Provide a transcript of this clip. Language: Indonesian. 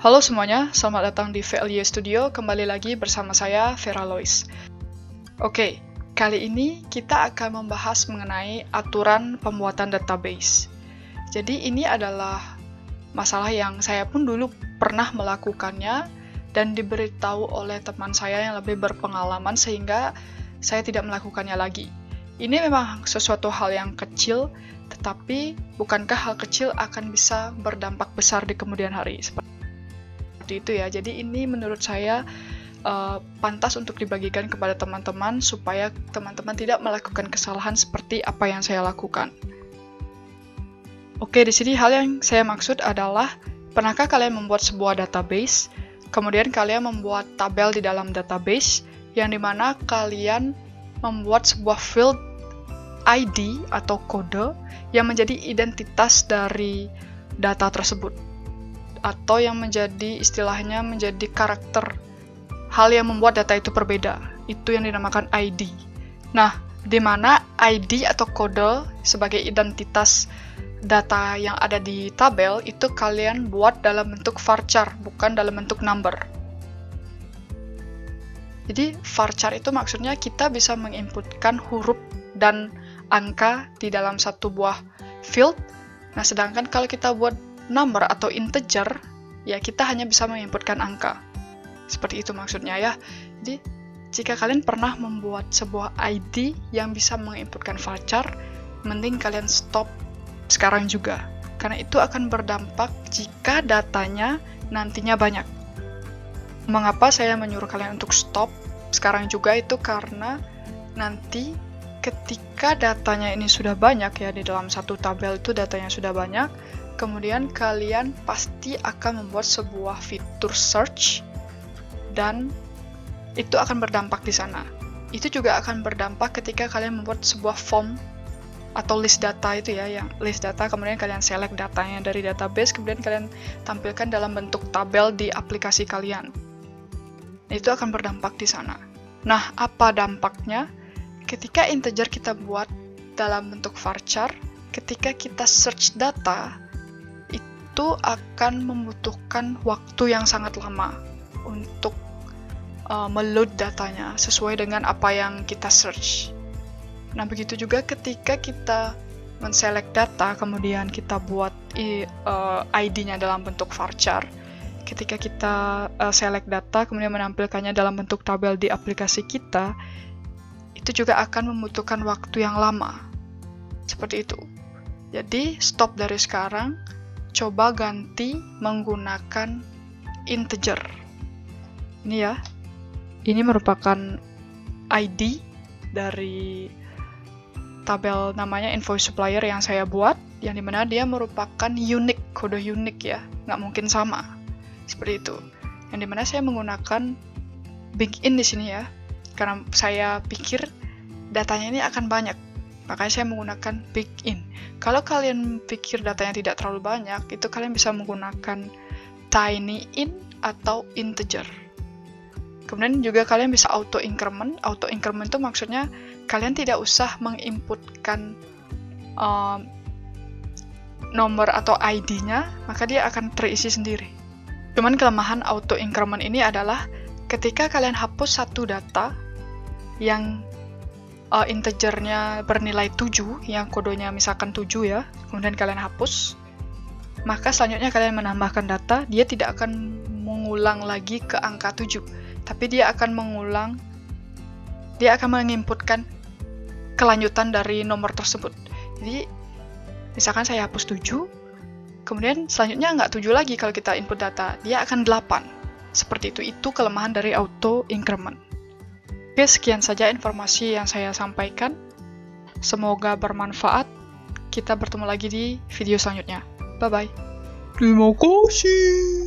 Halo semuanya, selamat datang di VLY Studio. Kembali lagi bersama saya, Vera Lois. Oke, kali ini kita akan membahas mengenai aturan pembuatan database. Jadi ini adalah masalah yang saya pun dulu pernah melakukannya dan diberitahu oleh teman saya yang lebih berpengalaman sehingga saya tidak melakukannya lagi. Ini memang sesuatu hal yang kecil, tetapi bukankah hal kecil akan bisa berdampak besar di kemudian hari? Seperti itu ya. Jadi ini menurut saya pantas untuk dibagikan kepada teman-teman supaya teman-teman tidak melakukan kesalahan seperti apa yang saya lakukan. Oke, di sini hal yang saya maksud adalah, pernahkah kalian membuat sebuah database, kemudian kalian membuat tabel di dalam database, yang dimana kalian membuat sebuah field ID atau kode yang menjadi identitas dari data tersebut, atau yang menjadi istilahnya menjadi karakter, hal yang membuat data itu berbeda, itu yang dinamakan ID. Nah, di mana ID atau kode sebagai identitas data yang ada di tabel itu kalian buat dalam bentuk varchar, bukan dalam bentuk number. Jadi varchar itu maksudnya kita bisa menginputkan huruf dan angka di dalam satu buah field. Nah, sedangkan kalau kita buat number atau integer, ya kita hanya bisa menginputkan angka. Seperti itu maksudnya ya. Jadi, jika kalian pernah membuat sebuah ID yang bisa menginputkan varchar, mending kalian stop sekarang juga. Karena itu akan berdampak jika datanya nantinya banyak. Mengapa saya menyuruh kalian untuk stop sekarang juga itu karena nanti ketika datanya ini sudah banyak ya, di dalam satu tabel itu datanya sudah banyak, kemudian kalian pasti akan membuat sebuah fitur search dan itu akan berdampak di sana. Itu juga akan berdampak ketika kalian membuat sebuah form atau list data itu ya, yang list data, kemudian kalian select datanya dari database, kemudian kalian tampilkan dalam bentuk tabel di aplikasi kalian. Itu akan berdampak di sana. Nah, apa dampaknya? Ketika integer kita buat dalam bentuk varchar, ketika kita search data, itu akan membutuhkan waktu yang sangat lama untuk meload datanya sesuai dengan apa yang kita search. Nah, begitu juga ketika kita men-select data, kemudian kita buat ID-nya dalam bentuk varchar. Ketika kita select data, kemudian menampilkannya dalam bentuk tabel di aplikasi kita, itu juga akan membutuhkan waktu yang lama. Seperti itu. Jadi, stop dari sekarang, coba ganti menggunakan integer. Ini ya. Ini merupakan ID dari tabel namanya invoice supplier yang saya buat, yang dimana dia merupakan unique, kode unik ya, nggak mungkin sama. Seperti itu. Yang dimana saya menggunakan big-in di sini ya, karena saya pikir datanya ini akan banyak, makanya saya menggunakan big-in. Kalau kalian pikir datanya tidak terlalu banyak, itu kalian bisa menggunakan tiny-in atau integer. Kemudian juga kalian bisa auto-increment. Auto-increment itu maksudnya kalian tidak usah menginputkan nomor atau ID-nya, maka dia akan terisi sendiri. Cuman kelemahan auto-increment ini adalah ketika kalian hapus satu data yang integernya bernilai 7, yang kodenya misalkan 7 ya, kemudian kalian hapus, maka selanjutnya kalian menambahkan data, dia tidak akan mengulang lagi ke angka 7, tapi dia akan menginputkan kelanjutan dari nomor tersebut. Jadi, misalkan saya hapus 7, kemudian selanjutnya nggak 7 lagi kalau kita input data, dia akan 8. Seperti itu kelemahan dari auto-increment. Oke, sekian saja informasi yang saya sampaikan. Semoga bermanfaat. Kita bertemu lagi di video selanjutnya. Bye-bye. Terima kasih.